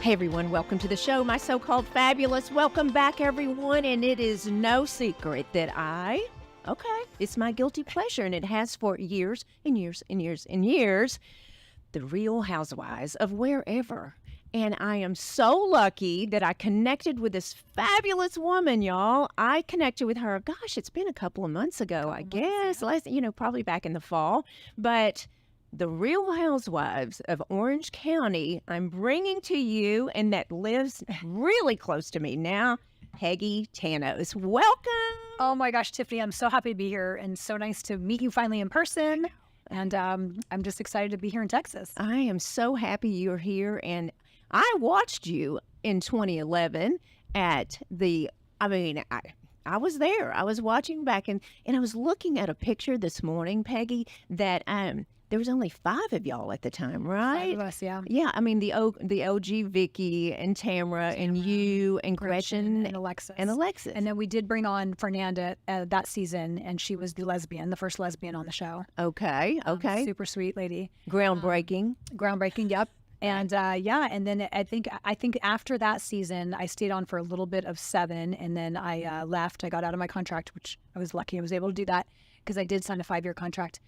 Hey everyone, welcome to the show, my so-called fabulous. Welcome back everyone, and it is no secret that it's my guilty pleasure, and it has for years and years and years and years, the Real Housewives of wherever. And I am so lucky that I connected with this fabulous woman, y'all. I connected with her, gosh, it's been a couple of months ago, I guess, probably back in the fall, but the Real Housewives of Orange County, I'm bringing to you, and that lives really close to me now, Peggy Tanous. Welcome. Oh my gosh, Tiffany, I'm so happy to be here and so nice to meet you finally in person. And I'm just excited to be here in Texas. I am so happy you're here. And I watched you in 2011 at I was there. I was watching back and I was looking at a picture this morning, Peggy, that there was only 5 of y'all at the time, right? 5 of us, yeah. Yeah, I mean the OG Vicky and Tamara and you and Gretchen and Alexis. And then we did bring on Fernanda that season, and she was the first lesbian on the show. Okay. Super sweet lady. Groundbreaking. Yep. And and then I think after that season, I stayed on for a little bit of 7, and then I left. I got out of my contract, which I was lucky I was able to do that because I did sign a 5-year contract.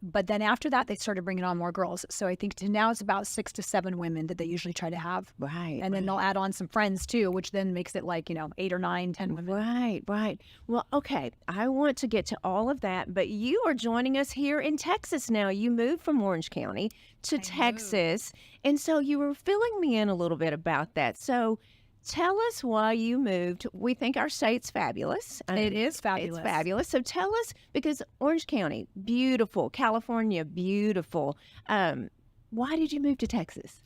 But then after that, they started bringing on more girls. So I think now it's about 6 to 7 women that they usually try to have. Right. And then they'll add on some friends too, which then makes it 8 or 9, 10 women. Right. Well, okay. I want to get to all of that, but you are joining us here in Texas now. You moved from Orange County to Texas. And so you were filling me in a little bit about that. So tell us why you moved. We think our state's fabulous. It is fabulous. It's fabulous. So tell us, because Orange County, beautiful. California, beautiful. Why did you move to Texas?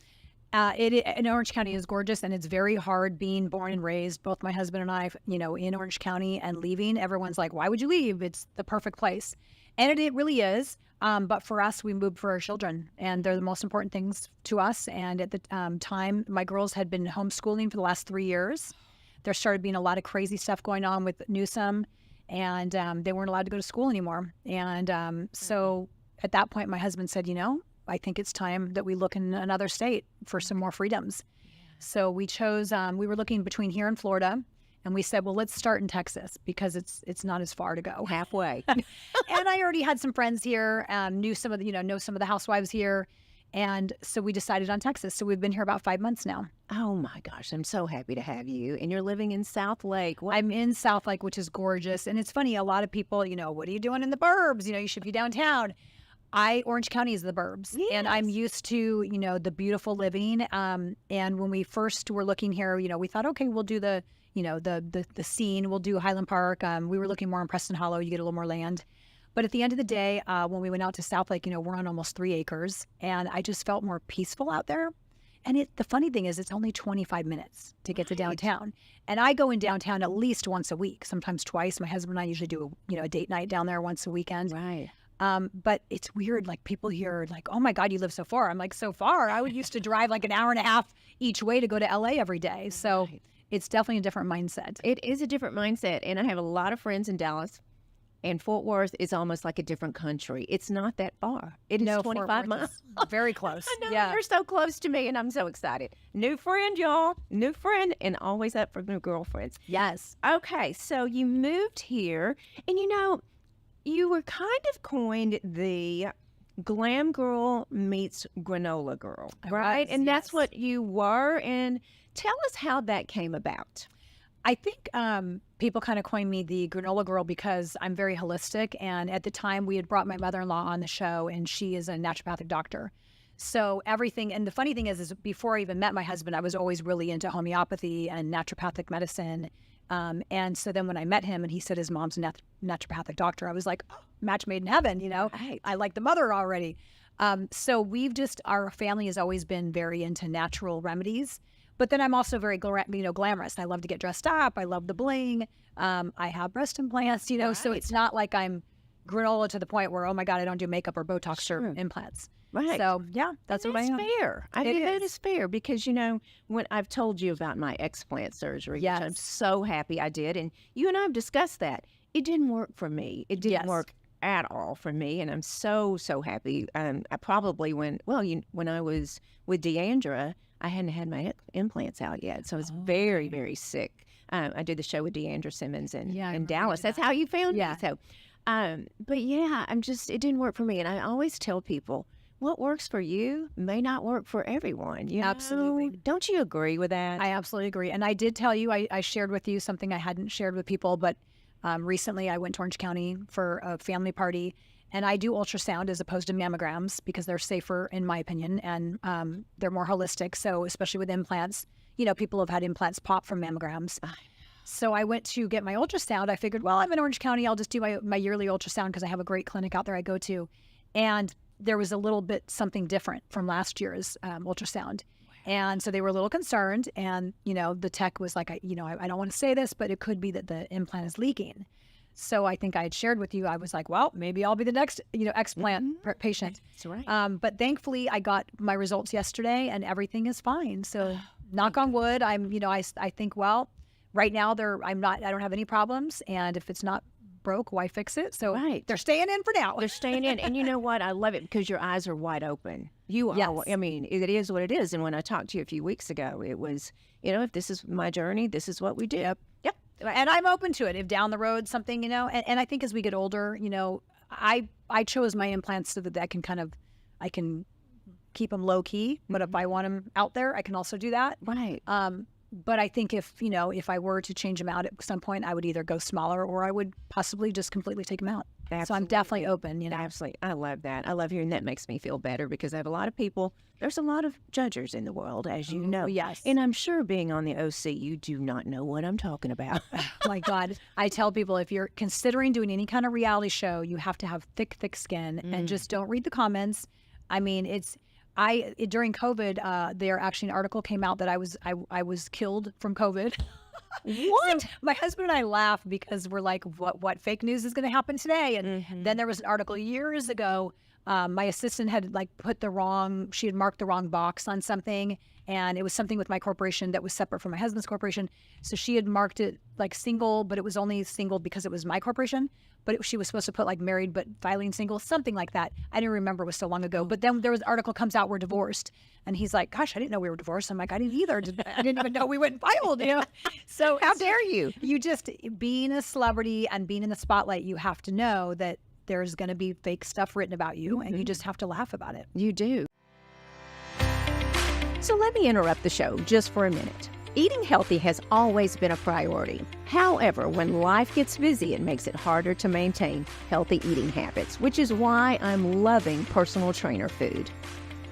And Orange County is gorgeous, and it's very hard being born and raised, both my husband and I, in Orange County, and leaving. Everyone's like, why would you leave? It's the perfect place. And it really is. But for us, we moved for our children, and they're the most important things to us. And at the time, my girls had been homeschooling for the last 3 years. There started being a lot of crazy stuff going on with Newsom, and they weren't allowed to go to school anymore. And so at that point, my husband said, I think it's time that we look in another state for some more freedoms. So we chose, we were looking between here and Florida. And we said, well, let's start in Texas because it's not as far to go. Halfway. And I already had some friends here, know some of the housewives here. And so we decided on Texas. So we've been here about 5 months now. Oh my gosh, I'm so happy to have you. And you're living in South Lake. I'm in South Lake, which is gorgeous. And it's funny, a lot of people, what are you doing in the burbs? You should be downtown. Orange County is the burbs. Yes. And I'm used to, the beautiful living. And when we first were looking here, we thought, okay, we'll do the scene. We'll do Highland Park. We were looking more in Preston Hollow. You get a little more land. But at the end of the day, when we went out to South Lake, we're on almost 3 acres. And I just felt more peaceful out there. And the funny thing is, it's only 25 minutes to get to downtown. And I go in downtown at least once a week, sometimes twice. My husband and I usually do a date night down there once a weekend. Right. But it's weird. Like people here are like, oh my God, you live so far. I'm like, so far? I would used to drive an hour and a half each way to go to LA every day. So it's definitely a different mindset. It is a different mindset. And I have a lot of friends in Dallas, and Fort Worth is almost like a different country. It's not that far. It is 25 miles. Very close. I know, yeah. You're so close to me, and I'm so excited. New friend, y'all. New friend, and always up for new girlfriends. Yes. Okay, so you moved here, and you were kind of coined the glam girl meets granola girl, right? And that's what you were. And tell us how that came about. I think people kind of coined me the granola girl because I'm very holistic. And at the time, we had brought my mother-in-law on the show, and she is a naturopathic doctor. So everything, and the funny thing is before I even met my husband, I was always really into homeopathy and naturopathic medicine. And so then when I met him and he said his mom's a naturopathic doctor, I was like, oh, match made in heaven, Right. I like the mother already. So our family has always been very into natural remedies. But then I'm also very, glamorous. I love to get dressed up. I love the bling. I have breast implants, Right. so it's not like I'm granola to the point where, oh my God, I don't do makeup or Botox or implants. Right. So yeah, that's what I am. Fair. I think that is fair because, when I've told you about my explant surgery, yes. which I'm so happy I did, and you and I have discussed that, it didn't work for me. It didn't Yes. work at all for me, and I'm so happy. I probably when I was with Deandra, I hadn't had my implants out yet, so I was very sick. I did the show with Deandra Simmons in Dallas. That's how you found me. So, but yeah, it didn't work for me, and I always tell people, what works for you may not work for everyone. You Absolutely. know? Don't you agree with that? I absolutely agree. And I did tell you, I shared with you something I hadn't shared with people, but recently I went to Orange County for a family party, and I do ultrasound as opposed to mammograms because they're safer, in my opinion, and they're more holistic. So especially with implants, people have had implants pop from mammograms. So I went to get my ultrasound. I figured, well, I'm in Orange County. I'll just do my yearly ultrasound because I have a great clinic out there I go to. And there was a little bit something different from last year's ultrasound. And so they were a little concerned. And, the tech was like, I don't want to say this, but it could be that the implant is leaking. So I think I had shared with you, I was like, well, maybe I'll be the next, explant patient. That's right. But thankfully I got my results yesterday and everything is fine. So knock on wood, I think, well, right now I don't have any problems. And if it's not broke, why fix it? So they're staying in for now. They're staying in. And you know what? I love it because your eyes are wide open. You are. I mean, it is what it is. And when I talked to you a few weeks ago, it was, if this is my journey, this is what we do. Yep. And I'm open to it. If down the road something, and I think as we get older, I chose my implants so that I can keep them low key. But if I want them out there, I can also do that. Right. But I think if I were to change them out at some point, I would either go smaller or I would possibly just completely take them out. Absolutely. So I'm definitely open, Absolutely. I love that. I love hearing that. Makes me feel better because I have a lot of people. There's a lot of judgers in the world, as you know. Yes. And I'm sure being on the OC, you do not know what I'm talking about. Oh my God. I tell people if you're considering doing any kind of reality show, you have to have thick skin and just don't read the comments. I mean, during COVID, an article came out that I was killed from COVID. What? So my husband and I laugh because we're like, what fake news is going to happen today? And then there was an article years ago. My assistant had she had marked the wrong box on something, and it was something with my corporation that was separate from my husband's corporation. So she had marked it like single, but it was only single because it was my corporation. But she was supposed to put like married but filing single, something like that. I didn't remember, it was so long ago. But then there was an article comes out, we're divorced. And he's like, gosh, I didn't know we were divorced. I'm like, I didn't either. I didn't even know we went and filed. So how dare you? You just, being a celebrity and being in the spotlight, you have to know that there's going to be fake stuff written about you, and you just have to laugh about it. You do. So let me interrupt the show just for a minute. Eating healthy has always been a priority. However, when life gets busy, it makes it harder to maintain healthy eating habits, which is why I'm loving personal trainer food.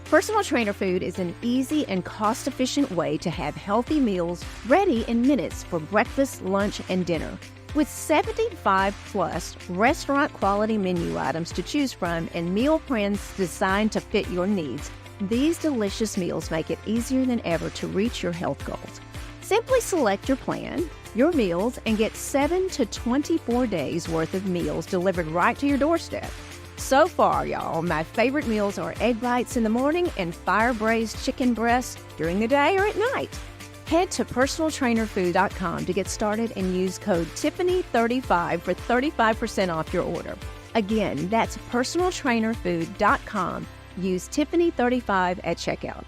Personal trainer food is an easy and cost-efficient way to have healthy meals ready in minutes for breakfast, lunch, and dinner. With 75-plus restaurant-quality menu items to choose from and meal plans designed to fit your needs, these delicious meals make it easier than ever to reach your health goals. Simply select your plan, your meals, and get 7 to 24 days worth of meals delivered right to your doorstep. So far, y'all, my favorite meals are egg bites in the morning and fire-braised chicken breasts during the day or at night. Head to personaltrainerfood.com to get started and use code Tiffany35 for 35% off your order. Again, that's personaltrainerfood.com. Use Tiffany35 at checkout.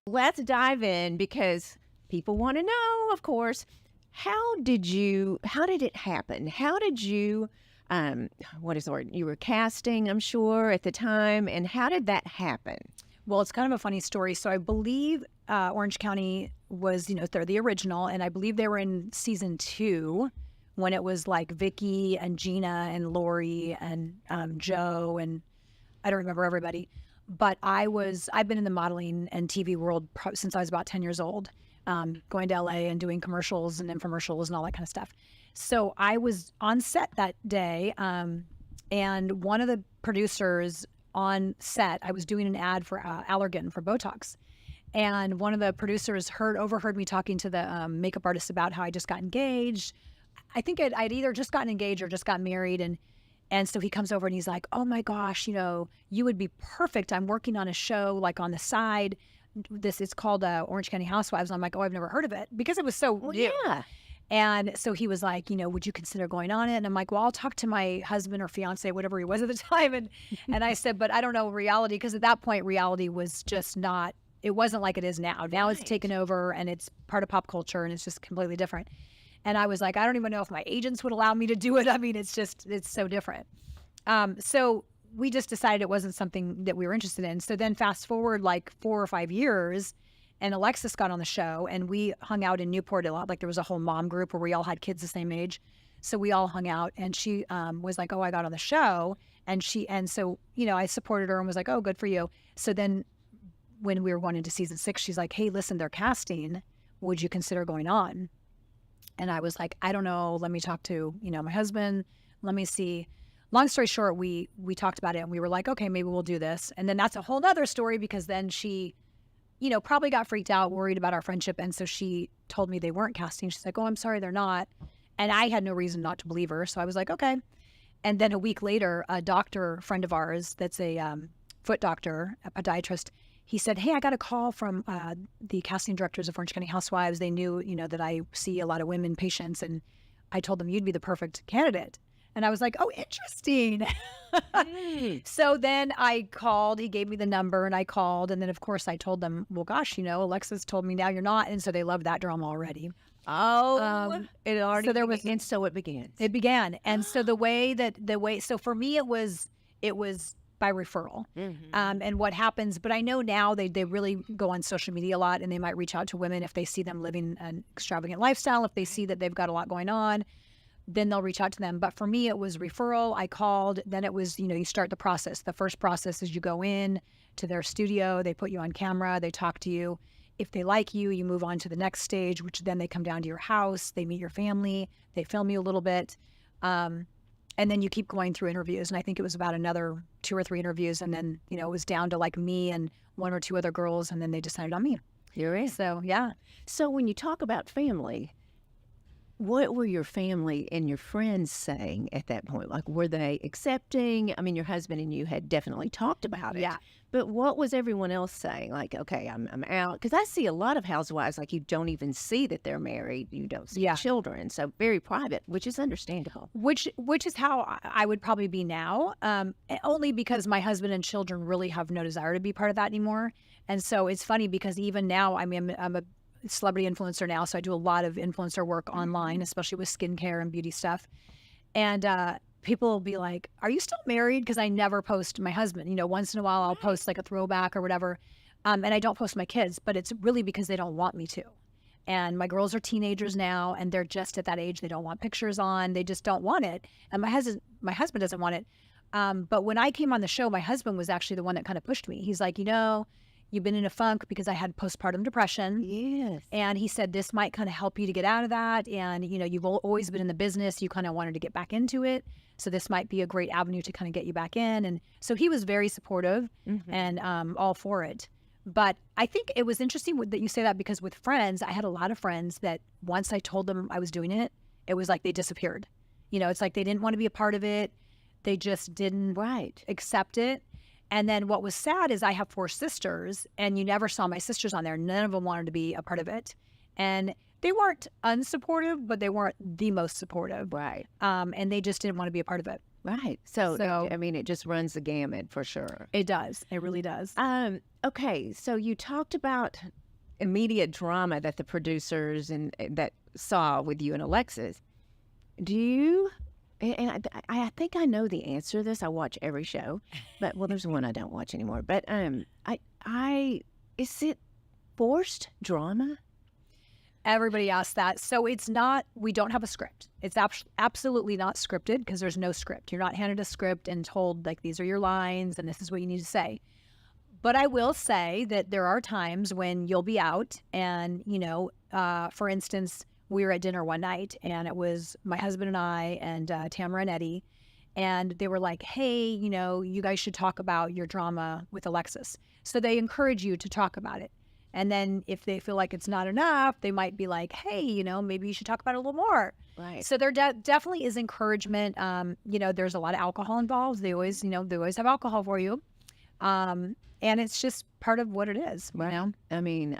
Let's dive in because people want to know, of course, how did it happen? How did you, what is the word? You were casting, I'm sure, at the time. And how did that happen? Well, it's kind of a funny story. So I believe Orange County was, they're the original. And I believe they were in season 2 when it was like Vicky and Gina and Lori and Joe. And I don't remember everybody. But I've been in the modeling and TV world since I was about 10 years old, going to LA and doing commercials and infomercials and all that kind of stuff. So I was on set that day, and one of the producers on set, I was doing an ad for Allergan for Botox. And one of the producers overheard me talking to the makeup artist about how I just got engaged. I think I'd either just gotten engaged or just got married. And so he comes over and he's like, oh my gosh, you would be perfect. I'm working on a show like on the side. It's called Orange County Housewives. And I'm like, oh, I've never heard of it because it was so new. Yeah. And so he was like, would you consider going on it? And I'm like, well, I'll talk to my husband or fiance, whatever he was at the time. And I said, but I don't know reality, because at that point, reality was just not, it wasn't like it is now. Now it's taken over and it's part of pop culture and it's just completely different. And I was like, I don't even know if my agents would allow me to do it. I mean, it's so different. So we just decided it wasn't something that we were interested in. So then fast forward like 4 or 5 years, and Alexis got on the show, and we hung out in Newport a lot. Like there was a whole mom group where we all had kids the same age. So we all hung out, and she was like, oh, I got on the show. And so, I supported her and was like, oh, good for you. So then when we were going into season 6, she's like, hey, listen, they're casting. Would you consider going on? And I was like, I don't know. Let me talk to, my husband. Let me see. Long story short, we talked about it and we were like, okay, maybe we'll do this. And then that's a whole nother story, because then she, probably got freaked out, worried about our friendship. And so she told me they weren't casting. She's like, oh, I'm sorry, they're not. And I had no reason not to believe her. So I was like, okay. And then a week later, a doctor friend of ours that's a foot doctor, a podiatrist, he said, hey, I got a call from the casting directors of Orange County Housewives. They knew, that I see a lot of women patients. And I told them you'd be the perfect candidate. And I was like, oh, interesting. So then I called. He gave me the number and I called. And then, of course, I told them, well, gosh, Alexis told me now you're not. And so they loved that drama already. Oh, it already so there was, and so it began. It began. And so so for me, it was by referral. And what happens, but I know now they really go on social media a lot, and they might reach out to women if they see them living an extravagant lifestyle, if they see that they've got a lot going on. Then they'll reach out to them. But for me, it was referral. I called. Then it was, you start the process. The first process is you go in to their studio. They put you on camera. They talk to you. If they like you, you move on to the next stage, which then they come down to your house. They meet your family. They film you a little bit. And then you keep going through interviews. And I think it was about another 2 or 3 interviews. And then, it was down to like me and 1 or 2 other girls. And then they decided on me. You're in. So, yeah. So when you talk about family, what were your family and your friends saying at that point? Like, were they accepting? I mean, your husband and you had definitely talked about it. Yeah. But what was everyone else saying? Like, okay, I'm out. Because I see a lot of housewives, like, you don't even see that they're married. You don't see children. So very private, which is understandable. Which is how I would probably be now, only because my husband and children really have no desire to be part of that anymore. And so it's funny because even now, I mean, I'm a celebrity influencer now, so I do a lot of influencer work online, especially with skincare and beauty stuff. And people will be like, are you still married? Because I never post my husband. Once in a while I'll post like a throwback or whatever. And I don't post my kids, but it's really because they don't want me to. And my girls are teenagers now, and they're just at that age. They don't want pictures on. They just don't want it. And my husband doesn't want it. But when I came on the show, my husband was actually the one that kind of pushed me. He's like, you've been in a funk because I had postpartum depression. Yes. And he said, this might kind of help you to get out of that. And, you've always been in the business. You kind of wanted to get back into it. So this might be a great avenue to kind of get you back in. And so he was very supportive and all for it. But I think it was interesting that you say that, because with friends, I had a lot of friends that once I told them I was doing it, it was like they disappeared. It's like they didn't want to be a part of it. They just didn't accept it. And then what was sad is I have 4 sisters, and you never saw my sisters on there. None of them wanted to be a part of it. And they weren't unsupportive, but they weren't the most supportive. Right. And they just didn't want to be a part of it. Right. So I mean, it just runs the gamut for sure. It does. It really does. Okay. So you talked about immediate drama that the producers and that saw with you and Alexis. Do you... And I think I know the answer to this. I watch every show, but there's one I don't watch anymore. But is it forced drama? Everybody asks that. So it's not. We don't have a script. It's absolutely not scripted, because there's no script. You're not handed a script and told like these are your lines and this is what you need to say. But I will say that there are times when you'll be out and for instance, we were at dinner one night, and it was my husband and I and Tamara and Eddie, and they were like, hey, you guys should talk about your drama with Alexis. So they encourage you to talk about it. And then if they feel like it's not enough, they might be like, hey, maybe you should talk about it a little more. Right. So there definitely is encouragement. There's a lot of alcohol involved. They always have alcohol for you. And it's just part of what it is. Right. I mean,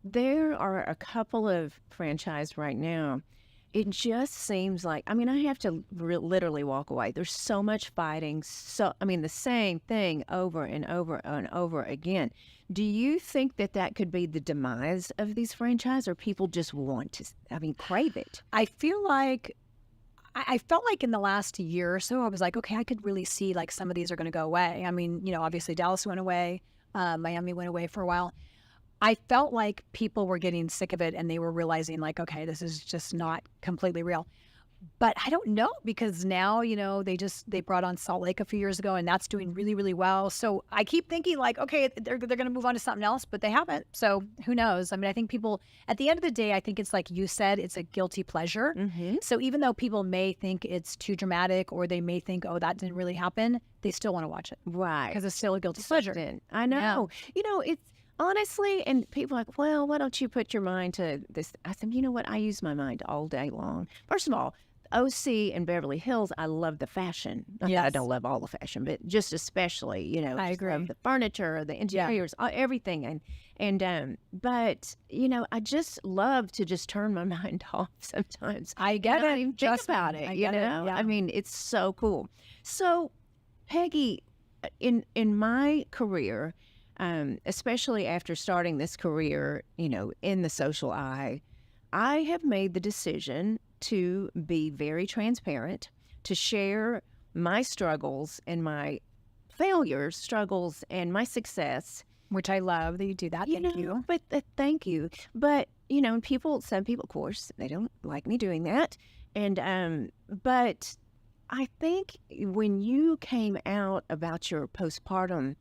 there are a couple of franchise right now. It just seems like, I mean, I have to literally walk away. There's so much fighting. So, I mean, the same thing over and over and over again. Do you think that that could be the demise of these franchises, or people just want to, I mean, crave it? I feel like I felt like in the last year or so, I was like, okay, I could really see like some of these are going to go away. I mean, obviously Dallas went away, Miami went away for a while. I felt like people were getting sick of it and they were realizing like, okay, this is just not completely real. But I don't know, because now, they brought on Salt Lake a few years ago and that's doing really, really well. So I keep thinking like, okay, they're going to move on to something else, but they haven't. So who knows? I mean, I think people, at the end of the day, I think it's like you said, it's a guilty pleasure. So even though people may think it's too dramatic, or they may think, oh, that didn't really happen, they still want to watch it. Right. Because it's still a guilty pleasure. I know. It's honestly, and people are like, well, why don't you put your mind to this? I said, you know what? I use my mind all day long. First of all, OC and Beverly Hills, I love the fashion. Not that I don't love all the fashion, but just especially, I agree. Love the furniture, the interiors, everything. But, I just love to just turn my mind off sometimes. I get it. Even Just think about it, I get it. Yeah. I mean, it's so cool. So, Peggy, in my career, especially after starting this career, in the social eye, I have made the decision to be very transparent, to share my struggles and my failures, struggles and my success. Which I love that you do that. Thank you. But thank you. But, some people, of course, they don't like me doing that. And, but I think when you came out about your postpartum,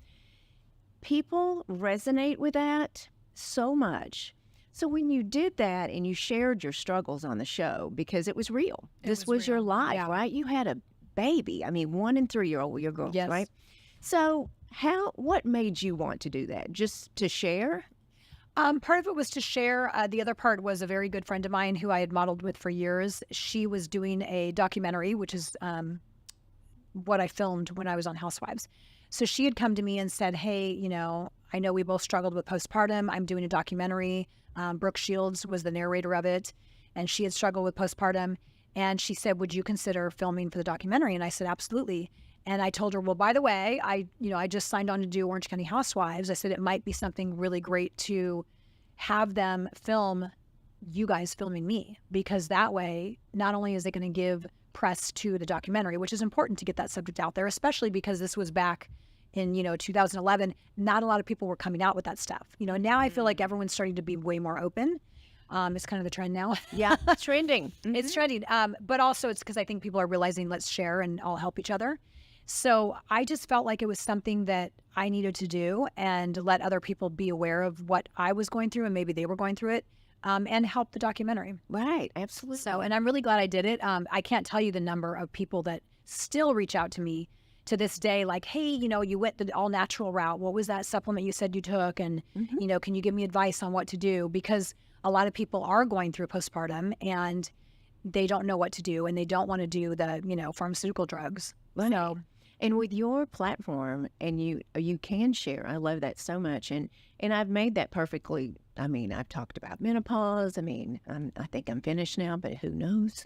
people resonate with that so much. So when you did that and you shared your struggles on the show, because it was real, this was your life, right? You had a baby. I mean, 1 and 3-year-old, your girls, right? So what made you want to do that? Just to share? Part of it was to share. The other part was a very good friend of mine who I had modeled with for years. She was doing a documentary, which is what I filmed when I was on Housewives. So she had come to me and said, hey, I know we both struggled with postpartum. I'm doing a documentary. Brooke Shields was the narrator of it, and she had struggled with postpartum. And she said, would you consider filming for the documentary? And I said, absolutely. And I told her, well, by the way, I just signed on to do Orange County Housewives. I said, it might be something really great to have them film you guys filming me, because that way, not only is it going to give press to the documentary, which is important to get that subject out there, especially because this was back in 2011. Not a lot of people were coming out with that stuff. Now I feel like everyone's starting to be way more open. It's kind of the trend now. Yeah, trending. It's trending. But also it's because I think people are realizing, let's share and all help each other. So I just felt like it was something that I needed to do and let other people be aware of what I was going through, and maybe they were going through it, and help the documentary. Right, absolutely. So, and I'm really glad I did it. I can't tell you the number of people that still reach out to me to this day, like, hey, you went the all natural route. What was that supplement you said you took? And, can you give me advice on what to do? Because a lot of people are going through postpartum and they don't know what to do, and they don't want to do the, pharmaceutical drugs. Right. So, and with your platform, and you can share. I love that so much. And I've made that perfectly. I mean, I've talked about menopause. I mean, I think I'm finished now, but who knows?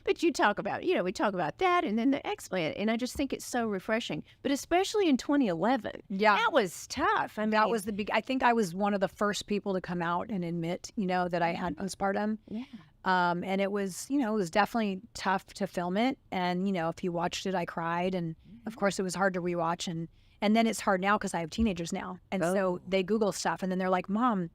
But you talk about, we talk about that, and then the explant, and I just think it's so refreshing. But especially in 2011, that was tough. I mean, that was I think I was one of the first people to come out and admit, that I had postpartum. Yeah. And it was, it was definitely tough to film it. And, if you watched it, I cried. And of course it was hard to rewatch. And then it's hard now because I have teenagers now. And so they Google stuff, and then they're like, Mom,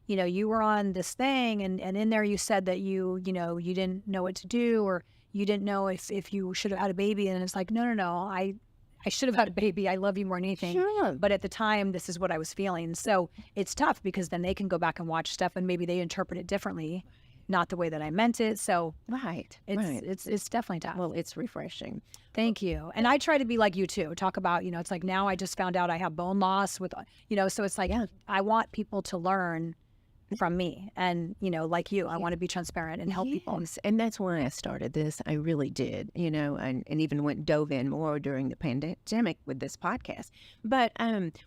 you were on this thing, and in there you said that you didn't know what to do, or you didn't know if you should have had a baby. And it's like, no, I should have had a baby. I love you more than anything. Sure. But at the time, this is what I was feeling. So it's tough, because then they can go back and watch stuff and maybe they interpret it differently, not the way that I meant it. So it's definitely tough. Well, it's refreshing. Thank you. And I try to be like you too. Talk about, it's like, now I just found out I have bone loss with, so it's like, I want people to learn from me. And, like you, I want to be transparent and help people. Yes, and that's why I started this. I really did, and even dove in more during the pandemic with this podcast. But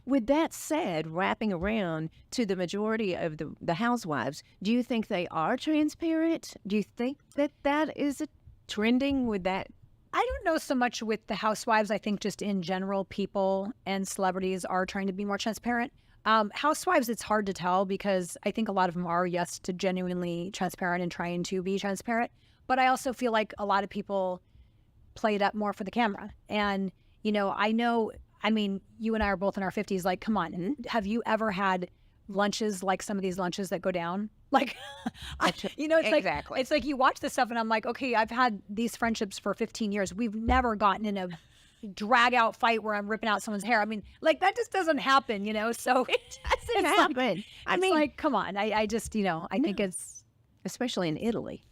with that said, wrapping around to the majority of the housewives, do you think they are transparent? Do you think that is trending with that? I don't know so much with the housewives. I think just in general, people and celebrities are trying to be more transparent. Housewives, it's hard to tell because I think a lot of them are, yes, to genuinely transparent and trying to be transparent. But I also feel like a lot of people play it up more for the camera. And, you know, you and I are both in our 50s. Like, come on, have you ever had lunches like some of these lunches that go down? Like, Exactly. It's like you watch this stuff and I'm like, okay, I've had these friendships for 15 years. We've never gotten in a drag out fight where I'm ripping out someone's hair. I mean, like that just doesn't happen, So It doesn't happen. Like, come on. I just, I think it's, especially in Italy.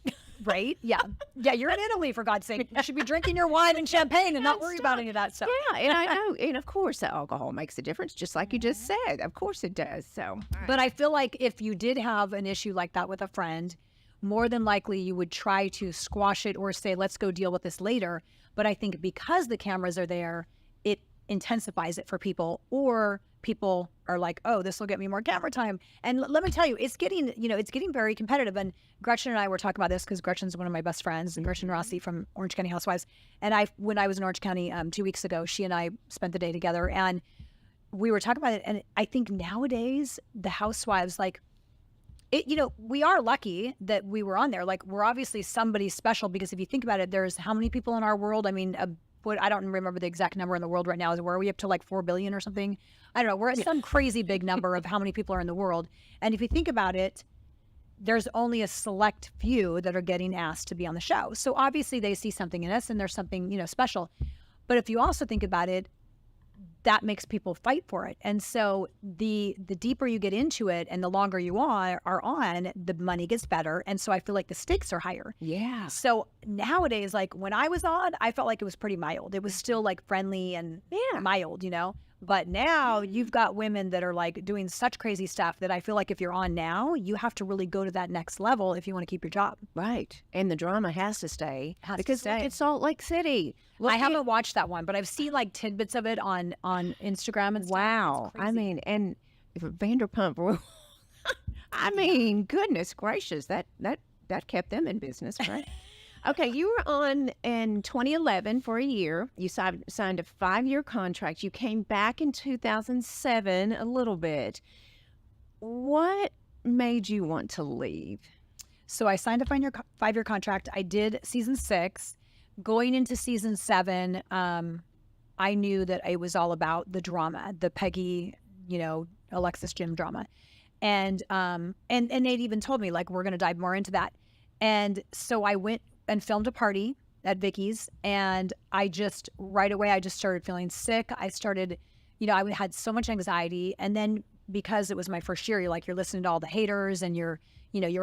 right? Yeah. Yeah. You're in Italy, for God's sake. You should be drinking your wine and champagne and not worry about any of that stuff. Yeah. And I know. And of course, the alcohol makes a difference, just like you just said. Of course it does. So, but I feel like if you did have an issue like that with a friend, more than likely you would try to squash it or say, let's go deal with this later. But I think because the cameras are there, it intensifies it for people, or people are like, oh, this will get me more camera time. And let me tell you, it's getting very competitive. And Gretchen and I were talking about this because Gretchen's one of my best friends, and Gretchen Rossi from Orange County Housewives. And when I was in Orange County 2 weeks ago, she and I spent the day together and we were talking about it. And I think nowadays the housewives, like, we are lucky that we were on there. Like, we're obviously somebody special because if you think about it, there's how many people in our world? I mean, I don't remember the exact number in the world right now. Where are we up to, like 4 billion or something? I don't know. We're at some crazy big number of how many people are in the world. And if you think about it, there's only a select few that are getting asked to be on the show. So obviously they see something in us and there's something, special. But if you also think about it, that makes people fight for it. And so the deeper you get into it and the longer you are on, the money gets better. And so I feel like the stakes are higher. Yeah. So nowadays, like when I was on, I felt like it was pretty mild. It was still like friendly and mild, But now you've got women that are like doing such crazy stuff that I feel like if you're on now, you have to really go to that next level if you want to keep your job. Right. And the drama has to stay. Look at Salt Lake City. I haven't watched that one, but I've seen like tidbits of it on Instagram and stuff. Wow. I mean, and Vanderpump, I mean, goodness gracious, that kept them in business, right? Okay, you were on in 2011 for a year. You signed a 5-year contract. You came back in 2007 a little bit. What made you want to leave? So I signed a 5-year contract. I did season 6. Going into season 7, I knew that it was all about the drama, the Peggy, Alexis Jim drama. And they'd even told me, like, we're going to dive more into that. And so I went and filmed a party at Vicky's, and right away I just started feeling sick. I started, I had so much anxiety, and then because it was my first year, you're listening to all the haters, and you're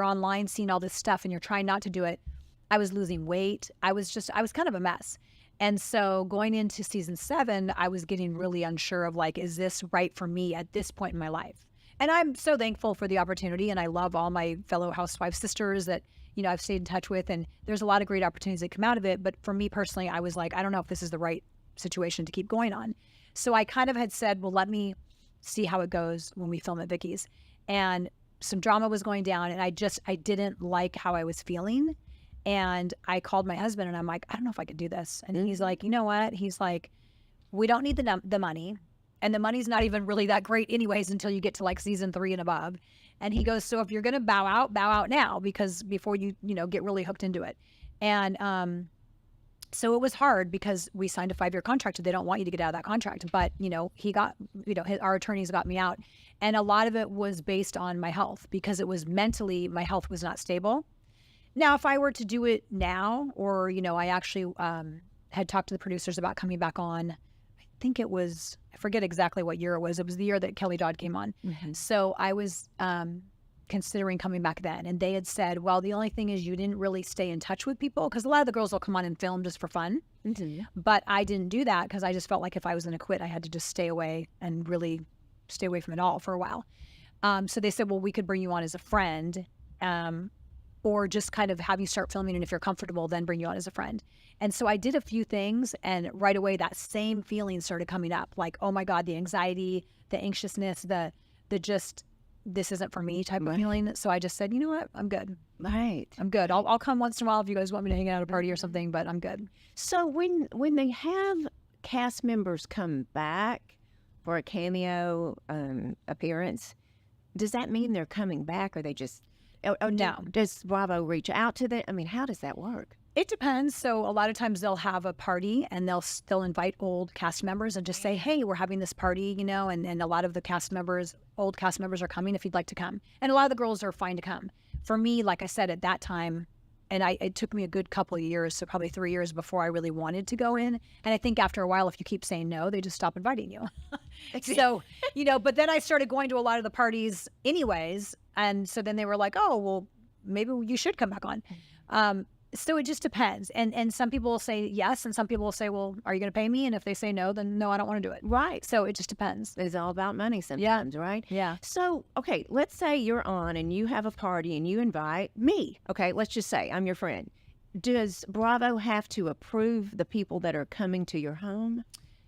online seeing all this stuff, and you're trying not to do it. I was losing weight. I was kind of a mess. And so going into season 7, I was getting really unsure of like, is this right for me at this point in my life? And I'm so thankful for the opportunity, and I love all my fellow housewife sisters that I've stayed in touch with, and there's a lot of great opportunities that come out of it. But for me personally, I was like, I don't know if this is the right situation to keep going on. So I kind of had said, well, let me see how it goes when we film at Vicky's. And some drama was going down, and I didn't like how I was feeling. And I called my husband, and I'm like, I don't know if I could do this. And he's like, you know what? He's like, we don't need the money. And the money's not even really that great anyways until you get to like season 3 and above. And he goes, so if you're going to bow out now, because before you get really hooked into it. And so it was hard because we signed a 5-year contract. They don't want you to get out of that contract. But, our attorneys got me out. And a lot of it was based on my health, because it was mentally, my health was not stable. Now, if I were to do it now, or, I actually had talked to the producers about coming back on, I think it was, I forget exactly what year it was. It was the year that Kelly Dodd came on. Mm-hmm. So I was considering coming back then. And they had said, well, the only thing is you didn't really stay in touch with people, because a lot of the girls will come on and film just for fun. Mm-hmm. But I didn't do that because I just felt like if I was going to quit, I had to just stay away and really stay away from it all for a while. So they said, well, we could bring you on as a friend, or just kind of have you start filming, and if you're comfortable, then bring you on as a friend. And so I did a few things, and right away that same feeling started coming up, like, oh my God, the anxiety, the anxiousness, the just, this isn't for me type of feeling. So I just said, you know what, I'm good. Right. I'm good. I'll come once in a while if you guys want me to hang out at a party or something, but I'm good. So when they have cast members come back for a cameo appearance, does that mean they're coming back, or they just No. Does Bravo reach out to them? I mean, how does that work? It depends. So a lot of times they'll have a party, and they'll invite old cast members and just say, hey, we're having this party, and a lot of the old cast members are coming if you'd like to come. And a lot of the girls are fine to come. For me, like I said, at that time, and it took me a good couple of years, so probably 3 years before I really wanted to go in. And I think after a while, if you keep saying no, they just stop inviting you. So, but then I started going to a lot of the parties anyways. And so then they were like, oh, well, maybe you should come back on. So it just depends. And some people will say yes, and some people will say, well, are you going to pay me? And if they say no, then no, I don't want to do it. Right. So it just depends. It's all about money sometimes, right? Yeah. So, okay, let's say you're on and you have a party and you invite me. Okay, let's just say I'm your friend. Does Bravo have to approve the people that are coming to your home?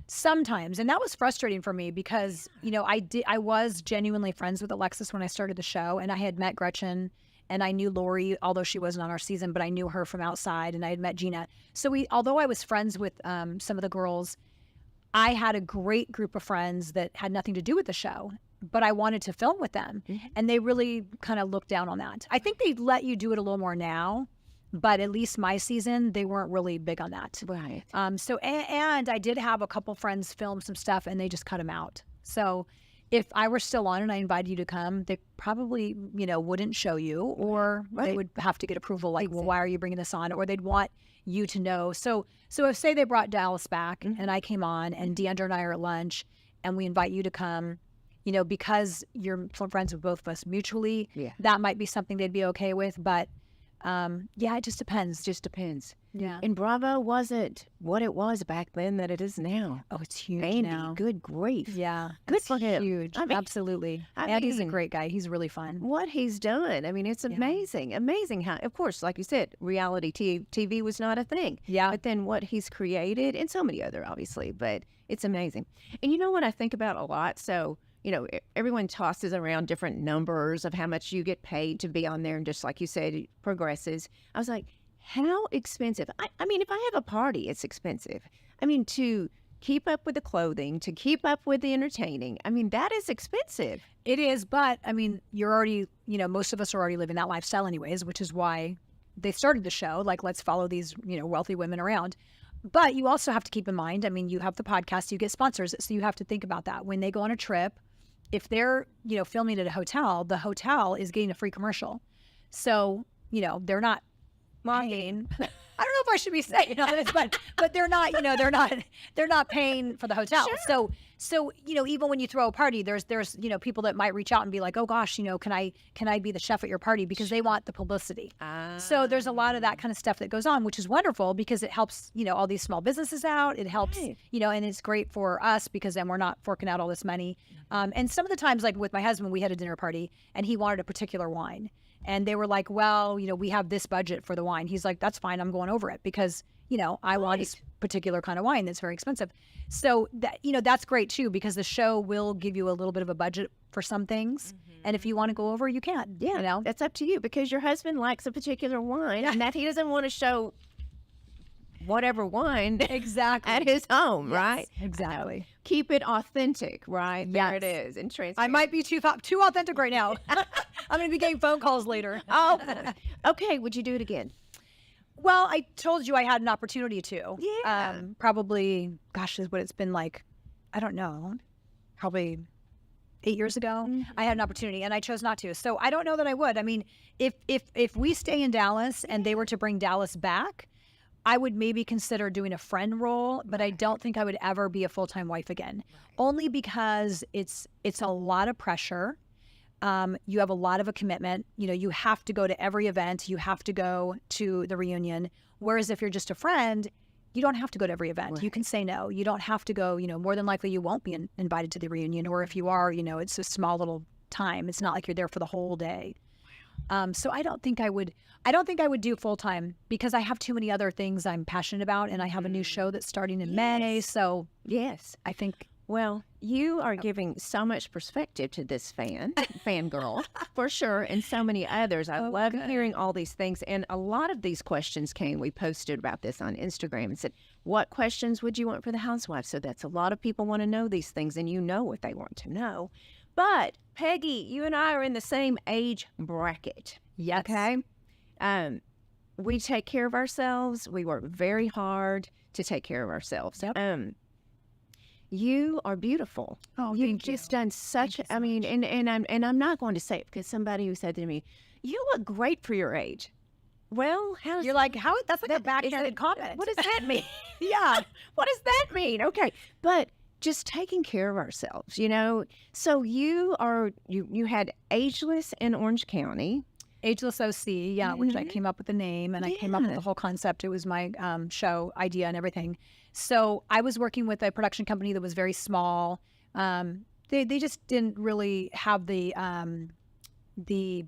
Sometimes. And that was frustrating for me because, I was genuinely friends with Alexis when I started the show, and I had met Gretchen. And I knew Lori, although she wasn't on our season, but I knew her from outside, and I had met Gina. So although I was friends with some of the girls, I had a great group of friends that had nothing to do with the show, but I wanted to film with them. Mm-hmm. And they really kind of looked down on that. I think they let you do it a little more now, but at least my season, they weren't really big on that. Right. And I did have a couple friends film some stuff, and they just cut them out. So if I were still on and I invited you to come, they probably, wouldn't show you, or they would have to get approval, like, well, why are you bringing this on? Or they'd want you to know. So if, say, they brought Dallas back, mm-hmm. and I came on, and Deandra and I are at lunch, and we invite you to come, because you're friends with both of us mutually, that might be something they'd be okay with. But it just depends. Just depends. Yeah. And Bravo wasn't what it was back then that it is now. Oh, it's huge Andy, now. Good grief. Yeah. Good for him. Huge. Absolutely. Andy's a great guy. He's really fun. What he's done. I mean, it's amazing. Amazing how, of course, like you said, reality TV was not a thing. Yeah. But then what he's created, and so many other, obviously, but it's amazing. And you know what I think about a lot? So, everyone tosses around different numbers of how much you get paid to be on there. And just like you said, it progresses. I was like, how expensive? I mean, if I have a party, it's expensive. I mean, to keep up with the clothing, to keep up with the entertaining, I mean, that is expensive. It is. But I mean, you're already, most of us are already living that lifestyle anyways, which is why they started the show. Like, let's follow these, wealthy women around. But you also have to keep in mind, I mean, you have the podcast, you get sponsors. So you have to think about that. When they go on a trip, if they're, filming at a hotel, the hotel is getting a free commercial. So, they're not paying. I don't know if I should be saying all this, but they're not, they're not paying for the hotel. Sure. So, even when you throw a party, there's, people that might reach out and be like, oh gosh, can I be the chef at your party, because they want the publicity. So there's a lot of that kind of stuff that goes on, which is wonderful because it helps, all these small businesses out. It helps, and it's great for us because then we're not forking out all this money. And some of the times, like with my husband, we had a dinner party and he wanted a particular wine. And they were like, well, we have this budget for the wine. He's like, that's fine. I'm going over it because, I want this particular kind of wine that's very expensive. So that, that's great too, because the show will give you a little bit of a budget for some things. Mm-hmm. And if you want to go over, you can. Yeah, that's up to you, because your husband likes a particular wine and that he doesn't want to show whatever wine exactly at his home, right? Exactly. Keep it authentic, right? There it is. And transparent. I might be too authentic right now. I'm going to be getting phone calls later. Oh, okay. Would you do it again? Well, I told you I had an opportunity to. Yeah. Probably, gosh, is what it's been like. I don't know. Probably 8 years ago, mm-hmm. I had an opportunity and I chose not to. So I don't know that I would. I mean, if we stay in Dallas and they were to bring Dallas back, I would maybe consider doing a friend role, but I don't think I would ever be a full-time wife again. Only because it's a lot of pressure. You have a lot of a commitment. You have to go to every event. You have to go to the reunion. Whereas if you're just a friend, you don't have to go to every event. Right. You can say no. You don't have to go. More than likely you won't be invited to the reunion. Or if you are, it's a small little time. It's not like you're there for the whole day. So I don't think I would do full time because I have too many other things I'm passionate about, and I have a new show that's starting in May. So yes, I think. Well, you are giving so much perspective to this fangirl, for sure, and so many others. I love hearing all these things. And a lot of these questions came. We posted about this on Instagram and said, what questions would you want for the housewife? So that's a lot of people want to know these things, and you know what they want to know. But, Peggy, you and I are in the same age bracket. Yes. Okay? We take care of ourselves. We work very hard to take care of ourselves. Yep. You are beautiful. Oh, You've just done such. I mean, and I'm not going to say it because somebody who said to me, "You look great for your age." Well, you're like, how? That's like a backhanded comment. What does that mean? Yeah. What does that mean? Okay, but just taking care of ourselves, you know. So you had Ageless in Orange County. Ageless OC, yeah, which I came up with the name, and I came up with the whole concept. It was my show idea and everything. So I was working with a production company that was very small. They just didn't really have the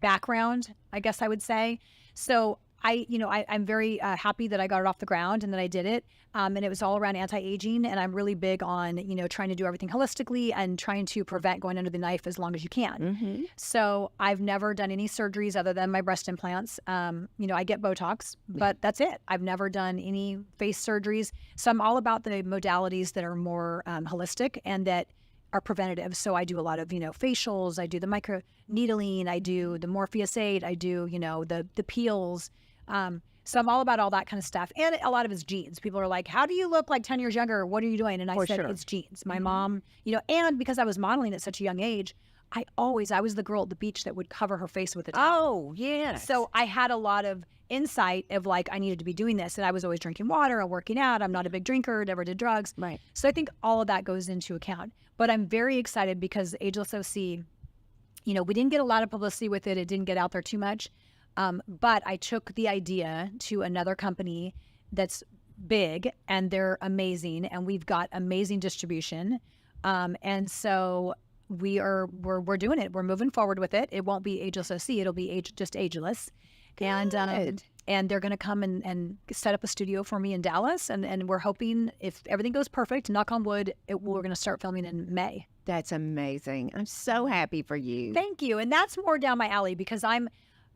background, I guess I would say. So I'm very happy that I got it off the ground and that I did it. And it was all around anti-aging. And I'm really big on, trying to do everything holistically and trying to prevent going under the knife as long as you can. Mm-hmm. So I've never done any surgeries other than my breast implants. I get Botox, but that's it. I've never done any face surgeries. So I'm all about the modalities that are more holistic and that are preventative. So I do a lot of, facials. I do the micro needling. I do the Morpheus 8. I do, the peels. So I'm all about all that kind of stuff. And a lot of it's genes. People are like, how do you look like 10 years younger? What are you doing? And I said, it's genes. My mom, and because I was modeling at such a young age, I was the girl at the beach that would cover her face with a towel. Oh, yeah. So I had a lot of insight of like, I needed to be doing this. And I was always drinking water and working out. I'm not a big drinker, never did drugs. Right. So I think all of that goes into account. But I'm very excited because Ageless OC, we didn't get a lot of publicity with it. It didn't get out there too much. But I took the idea to another company that's big and they're amazing and we've got amazing distribution. And so we're doing it. We're moving forward with it. It won't be Ageless OC. It'll be just Ageless. Good. And they're going to come and set up a studio for me in Dallas. And we're hoping if everything goes perfect, knock on wood, we're going to start filming in May. That's amazing. I'm so happy for you. Thank you. And that's more down my alley because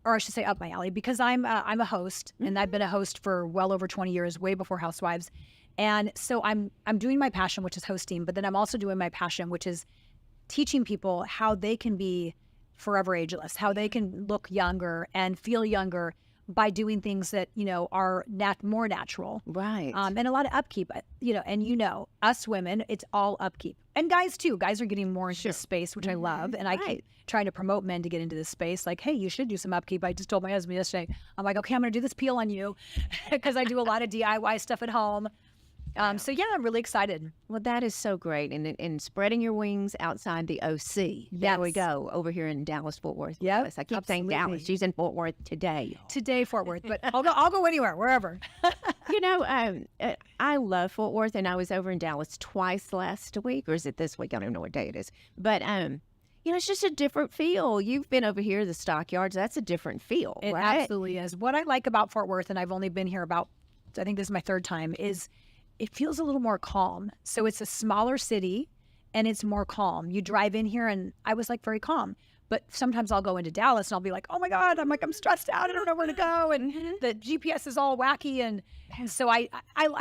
or I should say up my alley, because I'm a host and I've been a host for well over 20 years, way before Housewives. And so I'm doing my passion, which is hosting, but then I'm also doing my passion, which is teaching people how they can be forever ageless, how they can look younger and feel younger by doing things that, are more natural. Right. And a lot of upkeep, and us women, it's all upkeep. And guys too. Guys are getting more into this space, which I love. And I keep trying to promote men to get into this space. Like, hey, you should do some upkeep. I just told my husband yesterday, I'm like, okay, I'm going to do this peel on you because I do a lot of DIY stuff at home. So yeah, I'm really excited. Well, that is so great. And spreading your wings outside the OC. There we go. Over here in Dallas, Fort Worth. Yeah. I keep saying Dallas. She's in Fort Worth today. Today, Fort Worth. But I'll go anywhere, wherever. I love Fort Worth, and I was over in Dallas twice last week, or is it this week? I don't know what day it is. But it's just a different feel. You've been over here, the stockyards. That's a different feel. It right? absolutely is. What I like about Fort Worth, and I've only been here I think this is my third time, is it feels a little more calm. So it's a smaller city and it's more calm. You drive in here and I was like very calm. But sometimes I'll go into Dallas and I'll be like, oh my God, I'm stressed out. I don't know where to go. And the GPS is all wacky. And so I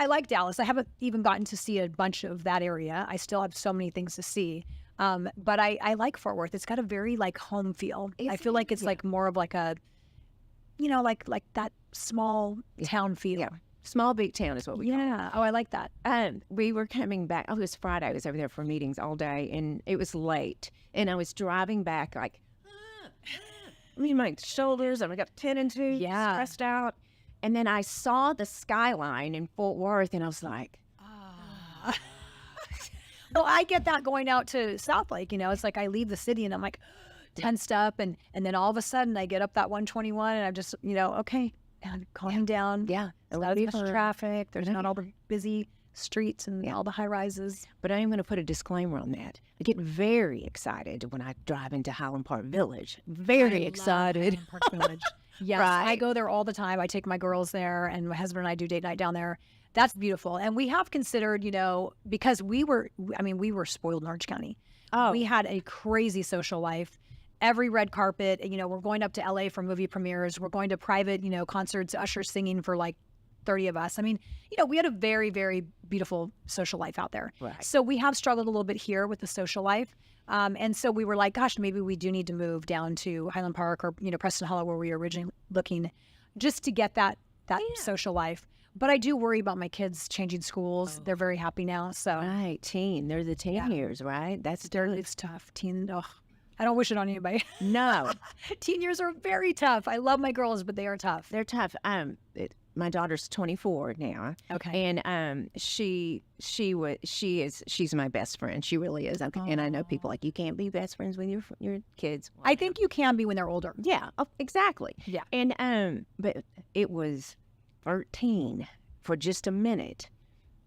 like Dallas. I haven't even gotten to see a bunch of that area. I still have so many things to see. But I like Fort Worth. It's got a very like home feel. I feel like it's like more of like a, like that small town feel. Yeah. Small big town is what we call it. Yeah. Oh, I like that. We were coming back. Oh, it was Friday. I was over there for meetings all day, and it was late. And I was driving back like, my shoulders, I got 10 and 2, stressed out. And then I saw the skyline in Fort Worth, and I was like, Well, I get that going out to South Lake. It's like I leave the city, and I'm like tensed up. And then all of a sudden, I get up that 121, and I'm just, okay. And calm down. Yeah. There's not as much traffic. There's not all the busy streets and all the high rises. But I am going to put a disclaimer on that. I get very excited when I drive into Highland Park Village. Very excited. Highland Park Village. Yes, Right. I go there all the time. I take my girls there, and my husband and I do date night down there. That's beautiful. And we have considered, because we were spoiled in Orange County. Oh. We had a crazy social life. Every red carpet, we're going up to LA for movie premieres. We're going to private, concerts, Usher singing for like 30 of us. I mean, we had a very, very beautiful social life out there. Right. So we have struggled a little bit here with the social life. And so we were like, gosh, maybe we do need to move down to Highland Park or, Preston Hollow, where we were originally looking, just to get that social life. But I do worry about my kids changing schools. They're very happy now. So Right, teen. They're the teen years, right? That's it's tough. Teen, I don't wish it on anybody. No, Teen years are very tough. I love my girls, but they are tough. they're tough. My daughter's 24 now. Okay. And she's my best friend. She really is. Okay. And I know people like, you can't be best friends with your kids. I think you can be when they're older. Yeah, exactly. Yeah. And but it was 13 for just a minute.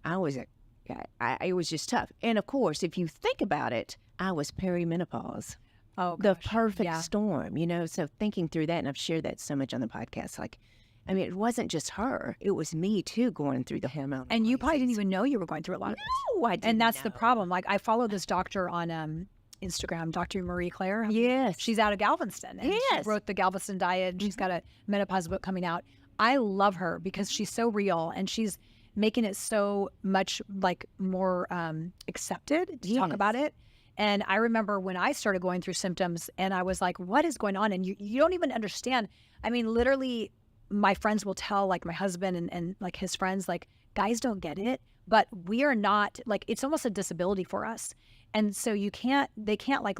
It was just tough. And of course, if you think about it, I was perimenopause. Oh, The gosh. perfect Yeah. storm, So thinking through that, and I've shared that so much on the podcast, it wasn't just her; it was me too, going through the hormone. And you probably didn't even know you were going through a lot of it. No, I didn't. And that's the know. problem. Like, I follow this doctor on Instagram, Dr. Marie Claire. Yes. She's out of Galveston. And Yes. She wrote the Galveston Diet. And she's got a menopause book coming out. I love her because she's so real, and she's making it so much more accepted to talk Yes. about it. And I remember when I started going through symptoms, and I was like, what is going on? And you don't even understand. I mean, literally, my friends will tell, my husband and his friends, guys don't get it, but we are not, it's almost a disability for us. And so they can't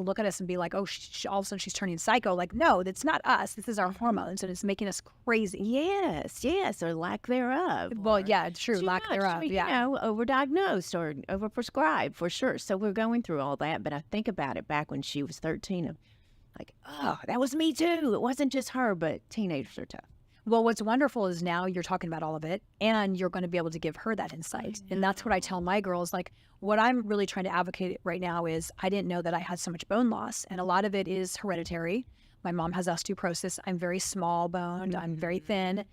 look at us and be like, oh, all of a sudden she's turning psycho. No, that's not us. This is our hormones, and it's making us crazy. Yes, or lack thereof. Well, or yeah, true, too lack much, thereof. Yeah. Overdiagnosed or overprescribed for sure. So we're going through all that. But I think about it back when she was 13. I'm like, oh, that was me too. It wasn't just her, but teenagers are tough. Well, what's wonderful is now you're talking about all of it, and you're going to be able to give her that insight. And that's what I tell my girls. What I'm really trying to advocate right now is I didn't know that I had so much bone loss, and a lot of it is hereditary. My mom has osteoporosis. I'm very small boned. I'm very thin.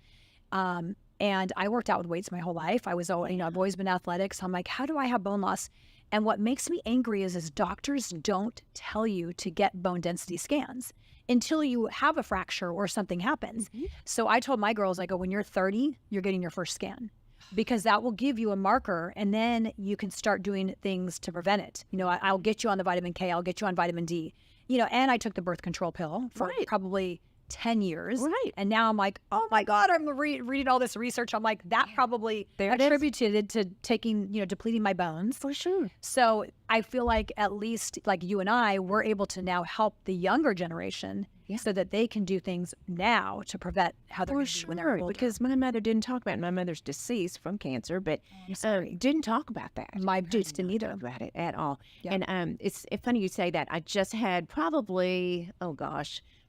And I worked out with weights my whole life. I've always been athletic. So I'm like, how do I have bone loss? And what makes me angry is doctors don't tell you to get bone density scans until you have a fracture or something happens. So I told my girls, when you're 30, you're getting your first scan, because that will give you a marker, and then you can start doing things to prevent it. I'll get you on the vitamin K, I'll get you on vitamin D, and I took the birth control pill for probably 10 years. Right. And now I'm like, oh my God, I'm reading all this research. I'm like, that probably attributed to taking, depleting my bones. For sure. So I feel like at least you and I, we're able to now help the younger generation so that they can do things now to prevent how they're For going to be when they're sure, older. because my mother didn't talk about it. My mother's deceased from cancer, but didn't talk about that. My parents didn't either. Talk about it at all. Yeah. And it's funny you say that. I just had probably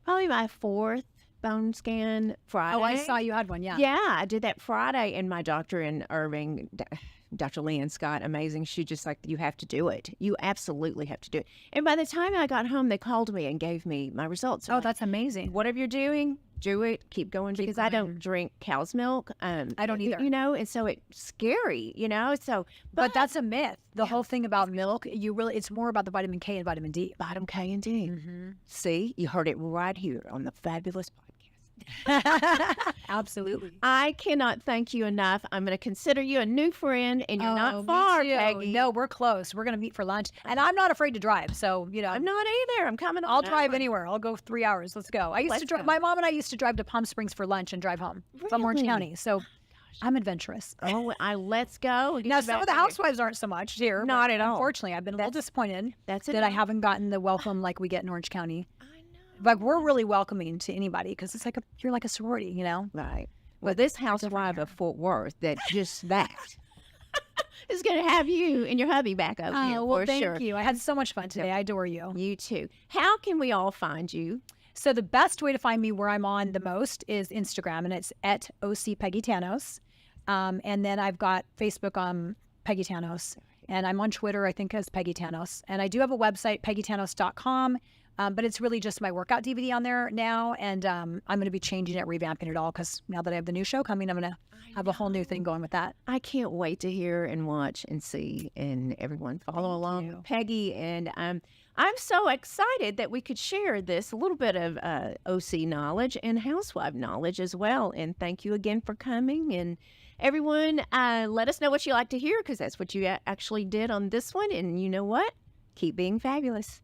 my 4th bone scan Friday. Oh, I saw you had one, yeah. Yeah, I did that Friday, and my doctor in Irving, Dr. Leanne Scott, amazing. She just you have to do it. You absolutely have to do it. And by the time I got home, they called me and gave me my results. Oh, that's amazing. Whatever you're doing, do it. Keep going, because I don't drink cow's milk. I don't either. And so it's scary, So, But that's a myth. The whole thing about milk, it's more about the vitamin K and vitamin D. vitamin K and D. See, you heard it right here on the Fabulous Podcast. Absolutely. I cannot thank you enough. I'm going to consider you a new friend, and you're me not far, too. Peggy. No, we're close. We're going to meet for lunch. And I'm not afraid to drive. So, I'm not either. I'm coming on I'll drive over. anywhere. I'll go 3 hours. Let's go. I used to Let's drive. go. My mom and I used to drive to Palm Springs for lunch and drive home from Orange Really? County. So I'm adventurous. Oh, let's go. Now, some of the housewives aren't so much here. Not but at all. Unfortunately, I've been a little disappointed That's that I haven't gotten the welcome like we get in Orange County. I know. We're really welcoming to anybody because it's you're like a sorority, Right. Well, this housewife of Fort Worth, that is going to have you and your hubby back up here for thank sure. you. I had so much fun today. I adore you. You too. How can we all find you? So the best way to find me where I'm on the most is Instagram, and it's at OC Peggy Tanous. And then I've got Facebook Peggy Tanous. And I'm on Twitter, I think, as Peggy Tanous. And I do have a website, peggytanos.com. But it's really just my workout DVD on there now. And I'm going to be changing it, revamping it all, because now that I have the new show coming, I'm going to have a whole new thing going with that. I can't wait to hear and watch and see, and everyone follow along with Peggy. And I'm so excited that we could share this, a little bit of OC knowledge and housewife knowledge as well. And thank you again for coming. And everyone, let us know what you like to hear, because that's what you actually did on this one. And you know what? Keep being fabulous.